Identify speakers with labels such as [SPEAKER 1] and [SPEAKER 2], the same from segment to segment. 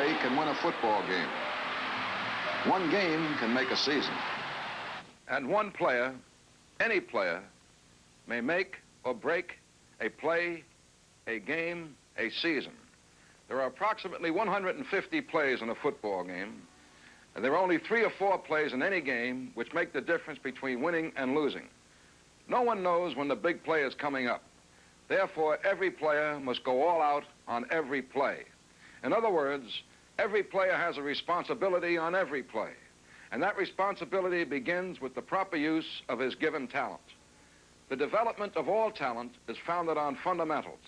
[SPEAKER 1] play can win a football game. One game can make a season.
[SPEAKER 2] And one player, any player, may make or break a play, a game, a season. There are approximately 150 plays in a football game, and there are only 3 or 4 plays in any game which make the difference between winning and losing. No one knows when the big play is coming up. Therefore, every player must go all out on every play. In other words, every player has a responsibility on every play, and that responsibility begins with the proper use of his given talent. The development of all talent is founded on fundamentals,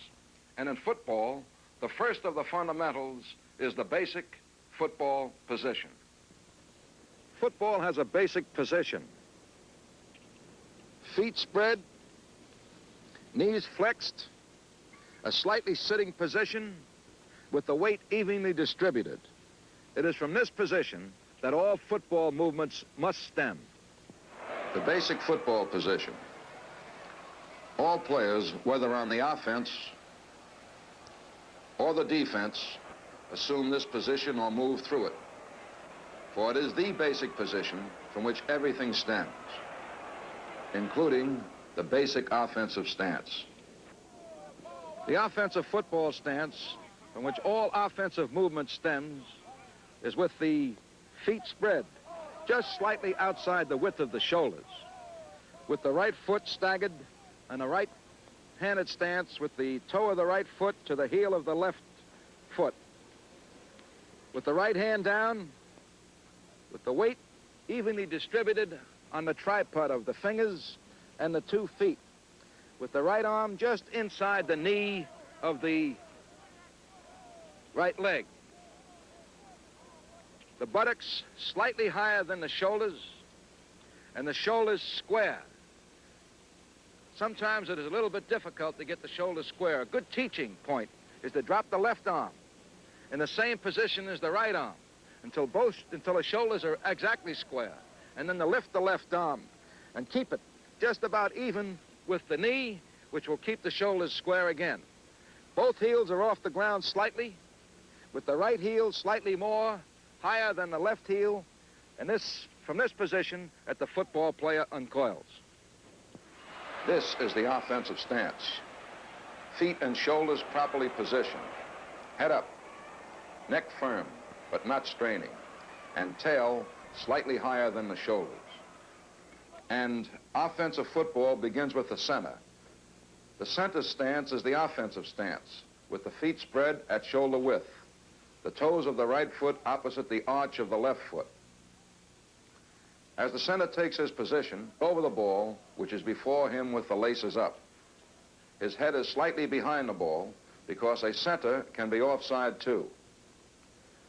[SPEAKER 2] and in football, the first of the fundamentals is the basic football position. Football has a basic position. Feet spread, knees flexed, a slightly sitting position with the weight evenly distributed. It is from this position that all football movements must stem.
[SPEAKER 1] The basic football position. All players, whether on the offense or the defense, assume this position or move through it. For it is the basic position from which everything stems, including the basic offensive stance.
[SPEAKER 2] The offensive football stance, from which all offensive movement stems, is with the feet spread, just slightly outside the width of the shoulders, with the right foot staggered and a right-handed stance with the toe of the right foot to the heel of the left foot, with the right hand down, with the weight evenly distributed on the tripod of the fingers and the 2 feet, with the right arm just inside the knee of the right leg. The buttocks slightly higher than the shoulders, and the shoulders square. Sometimes it is a little bit difficult to get the shoulders square. A good teaching point is to drop the left arm in the same position as the right arm until the shoulders are exactly square, and then to lift the left arm and keep it just about even with the knee, which will keep the shoulders square again. Both heels are off the ground slightly, with the right heel slightly more higher than the left heel, and from this position that the football player uncoils.
[SPEAKER 1] This is the offensive stance. Feet and shoulders properly positioned. Head up, neck firm, but not straining, and tail slightly higher than the shoulders. And offensive football begins with the center. The center stance is the offensive stance, with the feet spread at shoulder width, the toes of the right foot opposite the arch of the left foot. As the center takes his position over the ball, which is before him with the laces up, his head is slightly behind the ball because a center can be offside too.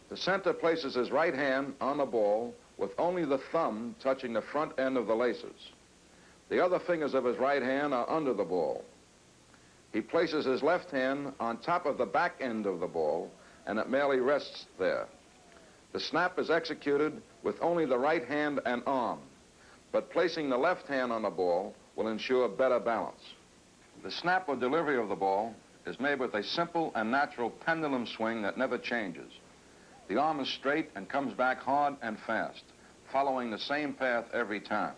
[SPEAKER 1] The center places his right hand on the ball with only the thumb touching the front end of the laces. The other fingers of his right hand are under the ball. He places his left hand on top of the back end of the ball, and it merely rests there. The snap is executed with only the right hand and arm, but placing the left hand on the ball will ensure better balance. The snap or delivery of the ball is made with a simple and natural pendulum swing that never changes. The arm is straight and comes back hard and fast, following the same path every time.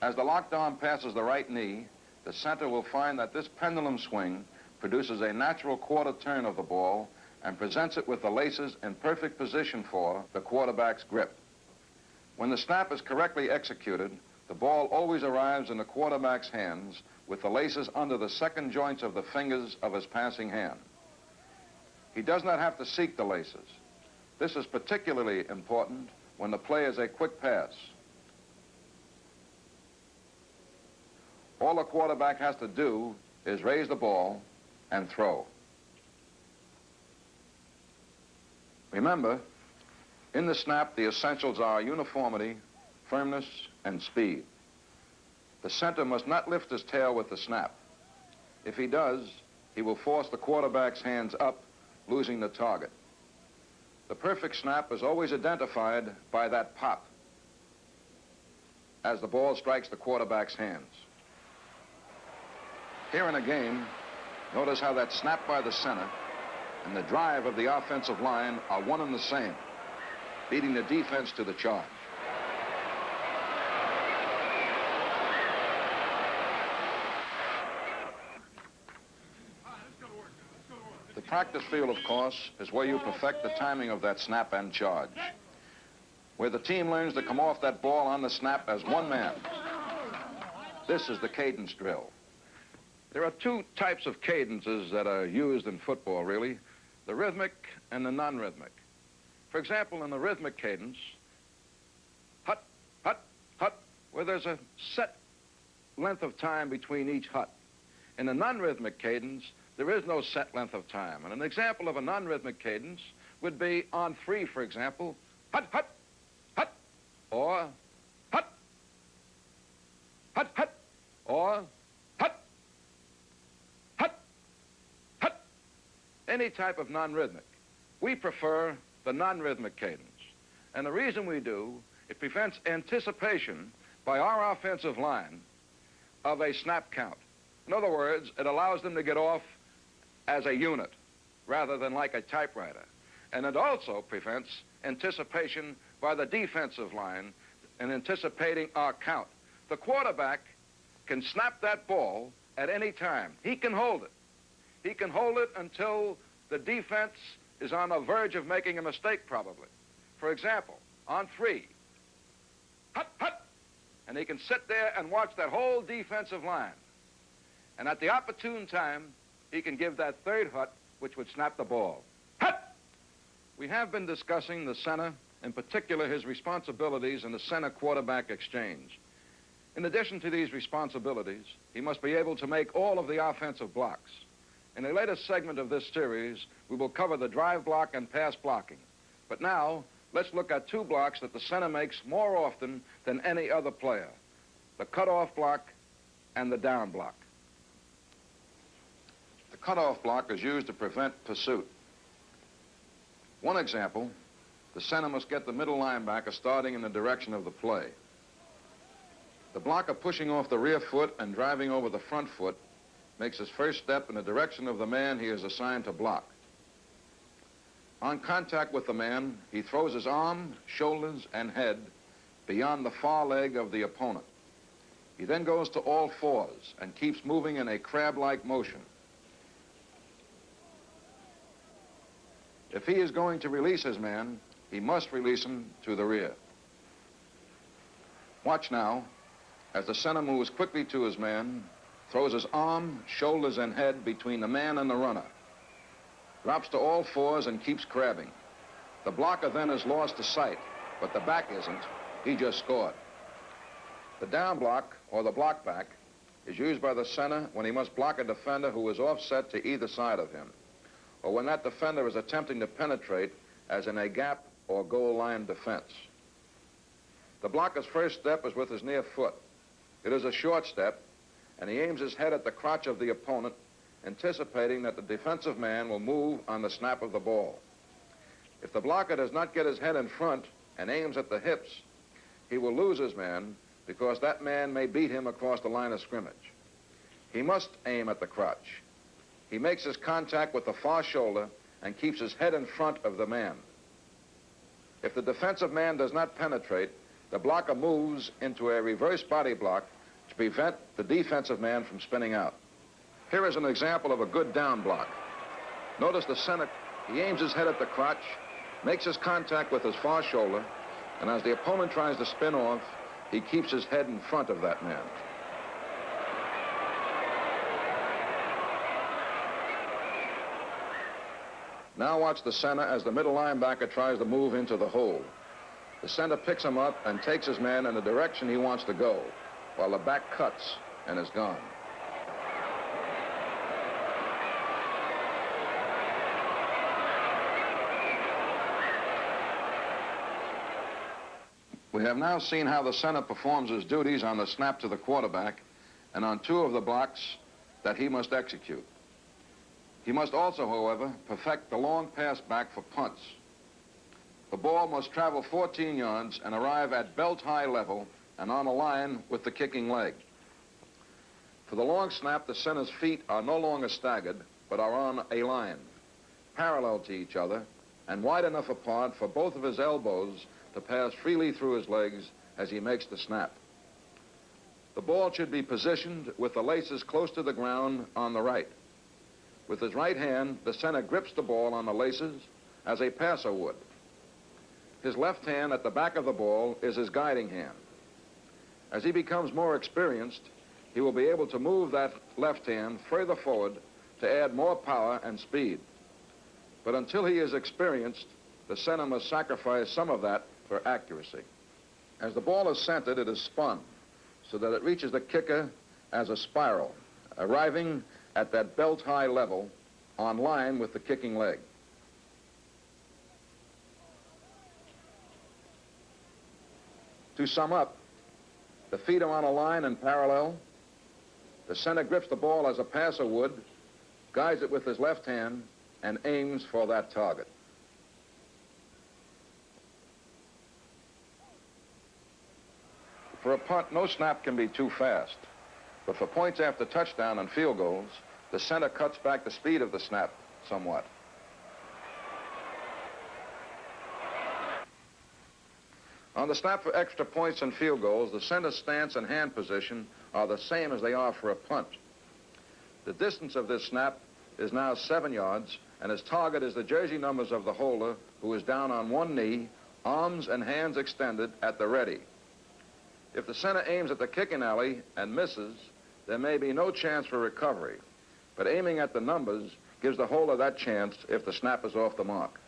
[SPEAKER 1] As the locked arm passes the right knee, the center will find that this pendulum swing produces a natural quarter turn of the ball and presents it with the laces in perfect position for the quarterback's grip. When the snap is correctly executed, the ball always arrives in the quarterback's hands with the laces under the second joints of the fingers of his passing hand. He does not have to seek the laces. This is particularly important when the play is a quick pass. All the quarterback has to do is raise the ball and throw. Remember, in the snap, the essentials are uniformity, firmness, and speed. The center must not lift his tail with the snap. If he does, he will force the quarterback's hands up, losing the target. The perfect snap is always identified by that pop as the ball strikes the quarterback's hands. Here in a game, notice how that snap by the center and the drive of the offensive line are one and the same, beating the defense to the charge. The practice field, of course, is where you perfect the timing of that snap and charge, where the team learns to come off that ball on the snap as one man. This is the cadence drill. There are two types of cadences that are used in football, really, the rhythmic and the non-rhythmic. For example, in the rhythmic cadence, hut, hut, hut, where there's a set length of time between each hut. In the non-rhythmic cadence, there is no set length of time. And an example of a non-rhythmic cadence would be on three, for example, hut, hut, hut, or hut, hut, hut, or hut, hut, hut. Any type of non-rhythmic. We prefer the non-rhythmic cadence. And the reason we do, it prevents anticipation by our offensive line of a snap count. In other words, it allows them to get off as a unit rather than like a typewriter. And it also prevents anticipation by the defensive line in anticipating our count. The quarterback can snap that ball at any time. He can hold it. He can hold it until the defense is on the verge of making a mistake, probably. For example, on three, hut, hut, and he can sit there and watch that whole defensive line. And at the opportune time, he can give that third hut, which would snap the ball. Hut! We have been discussing the center, in particular his responsibilities in the center-quarterback exchange. In addition to these responsibilities, he must be able to make all of the offensive blocks. In a later segment of this series, we will cover the drive block and pass blocking. But now, let's look at two blocks that the center makes more often than any other player: the cutoff block and the down block. The cutoff block is used to prevent pursuit. One example, the center must get the middle linebacker starting in the direction of the play. The blocker pushing off the rear foot and driving over the front foot makes his first step in the direction of the man he is assigned to block. On contact with the man, he throws his arm, shoulders, and head beyond the far leg of the opponent. He then goes to all fours and keeps moving in a crab-like motion. If he is going to release his man, he must release him to the rear. Watch now, as the center moves quickly to his man, throws his arm, shoulders, and head between the man and the runner, drops to all fours and keeps crabbing. The blocker then is lost to sight, but the back isn't. He just scored. The down block, or the block back, is used by the center when he must block a defender who is offset to either side of him, or when that defender is attempting to penetrate, as in a gap or goal line defense. The blocker's first step is with his near foot. It is a short step, and he aims his head at the crotch of the opponent, anticipating that the defensive man will move on the snap of the ball. If the blocker does not get his head in front and aims at the hips, he will lose his man because that man may beat him across the line of scrimmage. He must aim at the crotch. He makes his contact with the far shoulder and keeps his head in front of the man. If the defensive man does not penetrate, the blocker moves into a reverse body block to prevent the defensive man from spinning out. Here is an example of a good down block. Notice the center, he aims his head at the crotch, makes his contact with his far shoulder, and as the opponent tries to spin off, he keeps his head in front of that man. Now watch the center as the middle linebacker tries to move into the hole. The center picks him up and takes his man in the direction he wants to go, while the back cuts and is gone. We have now seen how the center performs his duties on the snap to the quarterback and on two of the blocks that he must execute. He must also, however, perfect the long pass back for punts. The ball must travel 14 yards and arrive at belt-high level and on a line with the kicking leg. For the long snap, the center's feet are no longer staggered, but are on a line. parallel to each other and wide enough apart for both of his elbows to pass freely through his legs as he makes the snap. The ball should be positioned with the laces close to the ground on the right. With his right hand, the center grips the ball on the laces as a passer would. His left hand at the back of the ball is his guiding hand. As he becomes more experienced, he will be able to move that left hand further forward to add more power and speed. But until he is experienced, the center must sacrifice some of that for accuracy. As the ball is centered, it is spun so that it reaches the kicker as a spiral, arriving at that belt-high level on line with the kicking leg. To sum up, the feet are on a line and parallel. The center grips the ball as a passer would, guides it with his left hand, and aims for that target. For a punt, no snap can be too fast. But for points after touchdown and field goals, the center cuts back the speed of the snap somewhat. On the snap for extra points and field goals, the center stance and hand position are the same as they are for a punt. The distance of this snap is now 7 yards, and his target is the jersey numbers of the holder, who is down on one knee, arms and hands extended at the ready. If the center aims at the kicking alley and misses, there may be no chance for recovery. But aiming at the numbers gives the holder that chance if the snap is off the mark.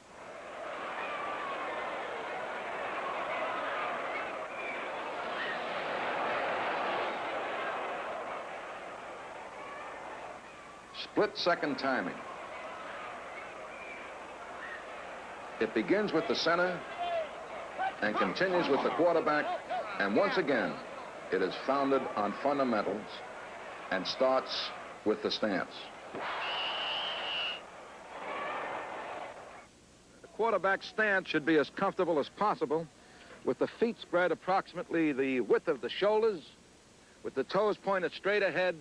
[SPEAKER 1] Split-second timing. It begins with the center and continues with the quarterback, and once again, it is founded on fundamentals and starts with the stance. The quarterback stance should be as comfortable as possible, with the feet spread approximately the width of the shoulders, with the toes pointed straight ahead,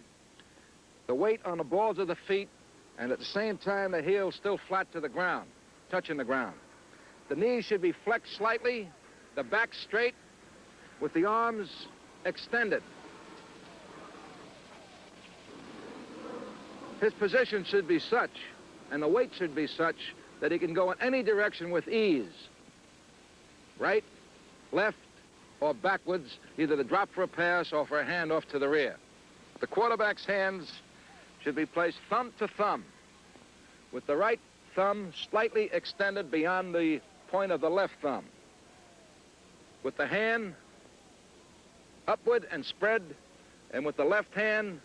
[SPEAKER 1] the weight on the balls of the feet, and at the same time the heels still flat to the ground, touching the ground. The knees should be flexed slightly, the back straight, with the arms extended. His position should be such, and the weight should be such, that he can go in any direction with ease. Right, left, or backwards, either to drop for a pass or for a handoff to the rear. The quarterback's hands should be placed thumb to thumb, with the right thumb slightly extended beyond the point of the left thumb, with the hand upward and spread, and with the left hand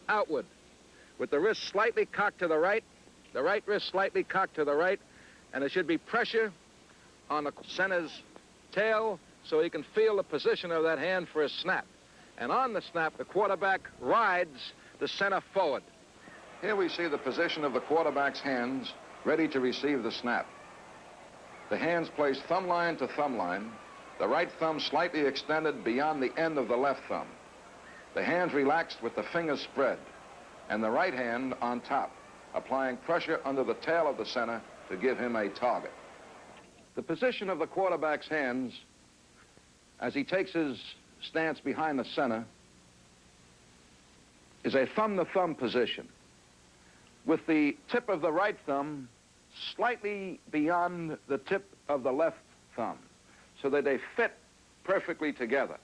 [SPEAKER 1] outward, with the wrist slightly cocked to the right wrist slightly cocked to the right, and there should be pressure on the center's tail so he can feel the position of that hand for his snap. And on the snap, the quarterback rides the center forward. Here we see the position of the quarterback's hands ready to receive the snap. The hands placed thumb line to thumb line, the right thumb slightly extended beyond the end of the left thumb. The hands relaxed with the fingers spread, and the right hand on top, applying pressure under the tail of the center to give him a target. The position of the quarterback's hands as he takes his stance behind the center is a thumb-to-thumb position, with the tip of the right thumb slightly beyond the tip of the left thumb, so that they fit perfectly together.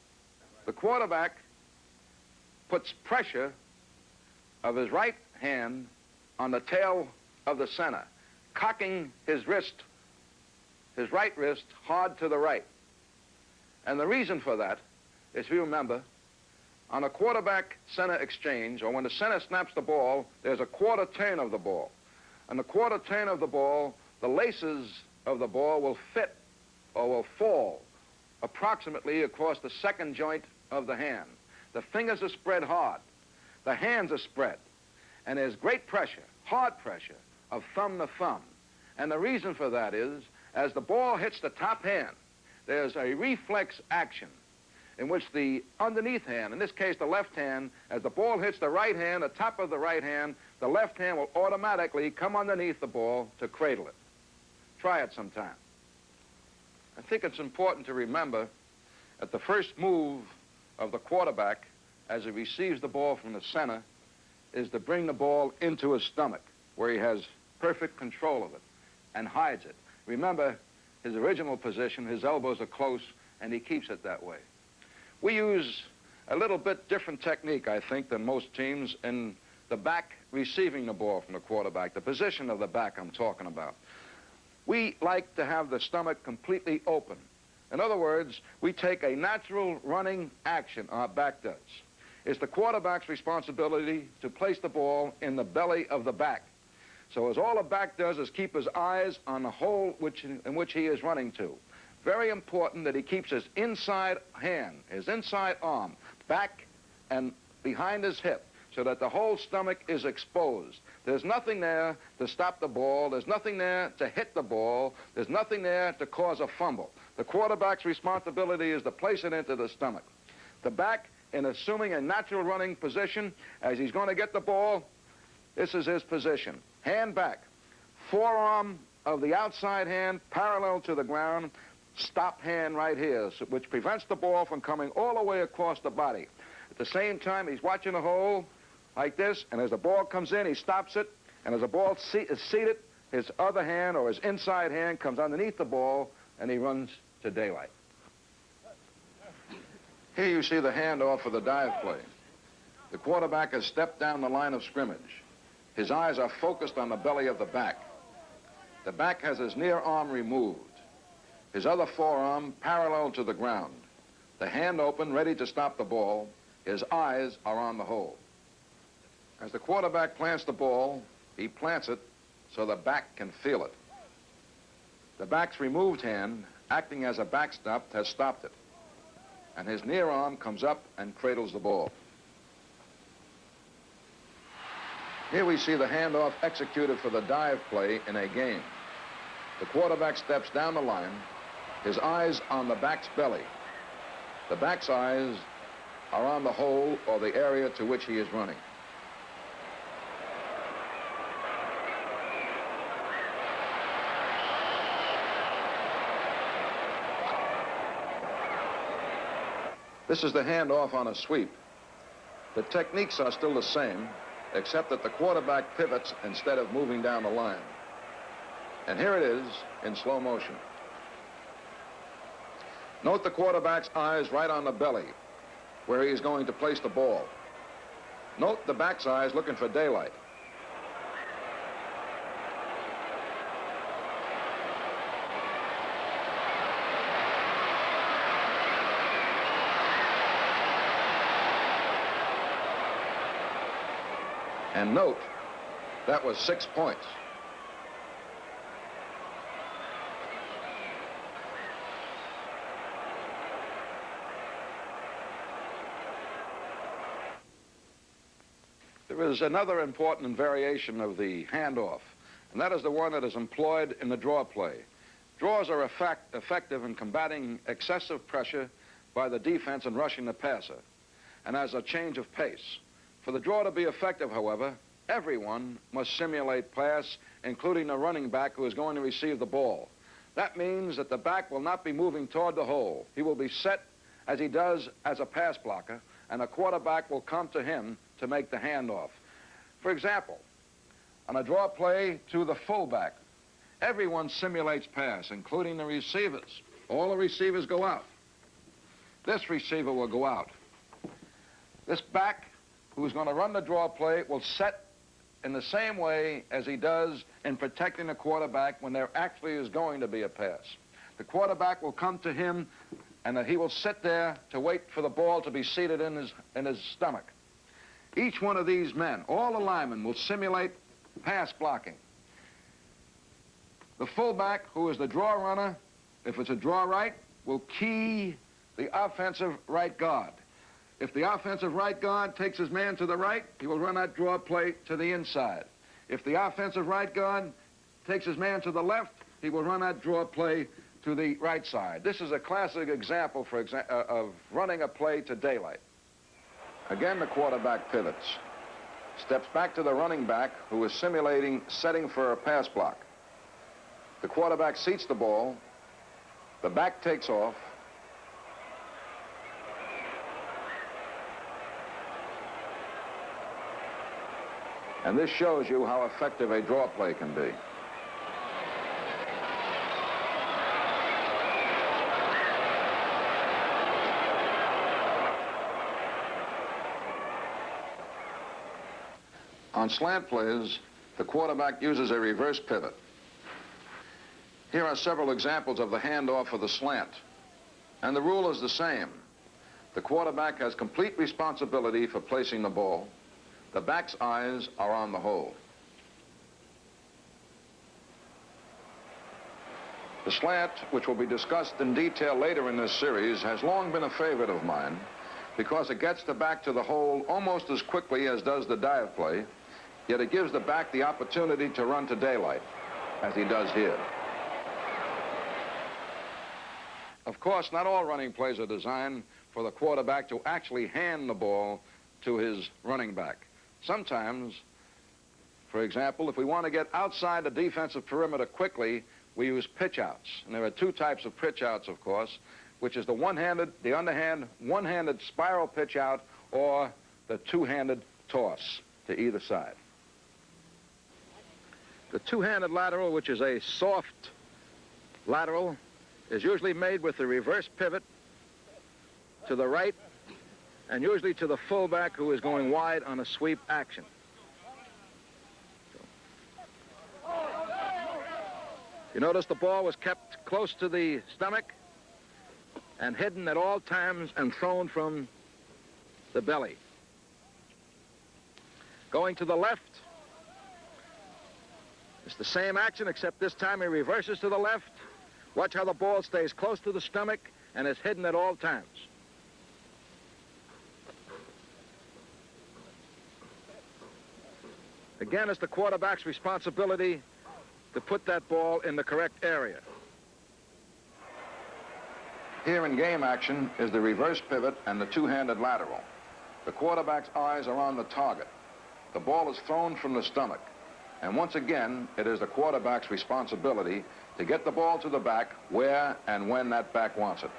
[SPEAKER 1] The quarterback puts pressure of his right hand on the tail of the center, cocking his right wrist hard to the right. And the reason for that is, if you remember, on a quarterback-center exchange, or when the center snaps the ball, there's a quarter turn of the ball. And the quarter turn of the ball, the laces of the ball will fit or will fall approximately across the second joint of the hand. The fingers are spread hard. The hands are spread. And there's great pressure, hard pressure, of thumb to thumb. And the reason for that is, as the ball hits the top hand, there's a reflex action in which the underneath hand, in this case the left hand, as the ball hits the right hand, the top of the right hand,
[SPEAKER 2] the left hand will automatically come underneath the ball to cradle it. Try it sometime. I think it's important to remember that the first move of the quarterback as he receives the ball from the center is to bring the ball into his stomach, where he has perfect control of it and hides it. Remember, his original position, his elbows are close, and he keeps it that way. We use a little bit different technique, I think, than most teams in the back receiving the ball from the quarterback, the position of the back I'm talking about. We like to have the stomach completely open. In other words, we take a natural running action, our back does. It's the quarterback's responsibility to place the ball in the belly of the back. So as all the back does is keep his eyes on the hole in which he is running to. Very important that he keeps his inside hand, his inside arm, back and behind his hip, so that the whole stomach is exposed. There's nothing there to stop the ball. There's nothing there to hit the ball. There's nothing there to cause a fumble. The quarterback's responsibility is to place it into the stomach. The back, in assuming a natural running position, as he's going to get the ball, this is his position. Hand back. Forearm of the outside hand parallel to the ground. Stop hand right here, which prevents the ball from coming all the way across the body. At the same time, he's watching the hole like this, and as the ball comes in, he stops it, and as the ball is seated, his other hand or his inside hand comes underneath the ball, and he runs to daylight. Here you see the handoff for the dive play. The quarterback has stepped down the line of scrimmage. His eyes are focused on the belly of the back. The back has his near arm removed. His other forearm parallel to the ground. The hand open, ready to stop the ball. His eyes are on the hole. As the quarterback plants the ball, he plants it so the back can feel it. The back's removed hand, acting as a backstop, has stopped it. And his near arm comes up and cradles the ball. Here we see the handoff executed for the dive play in a game. The quarterback steps down the line, his eyes on the back's belly. The back's eyes are on the hole or the area to which he is running. This is the handoff on a sweep. The techniques are still the same, except that the quarterback pivots instead of moving down the line. And here it is in slow motion. Note the quarterback's eyes right on the belly, where he is going to place the ball. Note the back's eyes looking for daylight. And note, that was 6 points. There is another important variation of the handoff, and that is the one that is employed in the draw play. Draws are effective in combating excessive pressure by the defense and rushing the passer, and as a change of pace. For the draw to be effective, however, everyone must simulate pass, including the running back who is going to receive the ball. That means that the back will not be moving toward the hole. He will be set as he does as a pass blocker, and a quarterback will come to him to make the handoff. For example, on a draw play to the fullback, everyone simulates pass, including the receivers. All the receivers go out. This receiver will go out. This back, who's going to run the draw play, will set in the same way as he does in protecting the quarterback when there actually is going to be a pass. The quarterback will come to him, and he will sit there to wait for the ball to be seated in his stomach. Each one of these men, all the linemen, will simulate pass blocking. The fullback, who is the draw runner, if it's a draw right, will key the offensive right guard. If the offensive right guard takes his man to the right, he will run that draw play to the inside. If the offensive right guard takes his man to the left, he will run that draw play to the right side. This is a classic example of running a play to daylight. Again, the quarterback pivots.
[SPEAKER 1] steps back to the running back who is simulating setting for a pass block. The quarterback seats the ball. The back takes off. And this shows you how effective a draw play can be. On slant plays, the quarterback uses a reverse pivot. Here are several examples of the handoff of the slant. And the rule is the same. The quarterback has complete responsibility for placing the ball. The back's eyes are on the hole. The slant, which will be discussed in detail later in this series, has long been a favorite of mine because it gets the back to the hole almost as quickly as does the dive play, yet it gives the back the opportunity to run to daylight, as he does here. Of course, not all running plays are designed for the quarterback to actually hand the ball to his running back. Sometimes, for example, if we want to get outside the defensive perimeter quickly, we use pitch outs. And there are two types of pitch outs, of course, which is the underhand, one-handed spiral pitch out, or the two-handed toss to either side. The two-handed lateral, which is a soft lateral, is usually made with the reverse pivot to the right and usually to the fullback who is going wide on a sweep action. You notice the ball was kept close to the stomach and hidden at all times and thrown from the belly. Going to the left, it's the same action, except this time he reverses to the left. Watch how the ball stays close to the stomach and is hidden at all times. Again, it's the quarterback's responsibility to put that ball in the correct area. Here in game action is the reverse pivot and the two-handed lateral. The quarterback's eyes are on the target. The ball is thrown from the stomach. And once again, it is the quarterback's responsibility to get the ball to the back where and when that back wants it.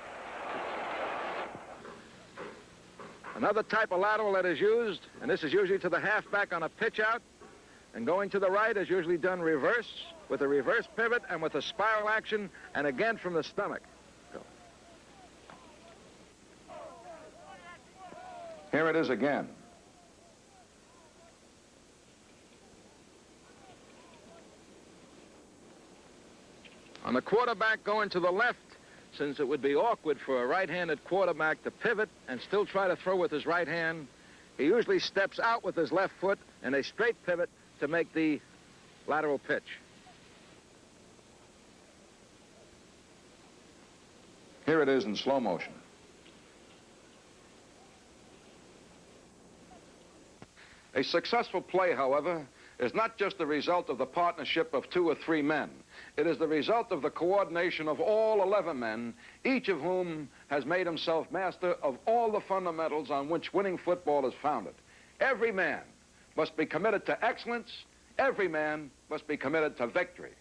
[SPEAKER 2] Another type of lateral that is used, and this is usually to the halfback on a pitch out, and going to the right is usually done reverse, with a reverse pivot and with a spiral action, and again from the stomach. Go.
[SPEAKER 1] Here it is again.
[SPEAKER 2] On the quarterback going to the left, since it would be awkward for a right-handed quarterback to pivot and still try to throw with his right hand, he usually steps out with his left foot in a straight pivot to make the lateral pitch.
[SPEAKER 1] Here it is in slow motion.
[SPEAKER 2] A successful play, however, is not just the result of the partnership of 2 or 3 men. It is the result of the coordination of all 11 men, each of whom has made himself master of all the fundamentals on which winning football is founded. Every man must be committed to excellence. Every man must be committed to victory.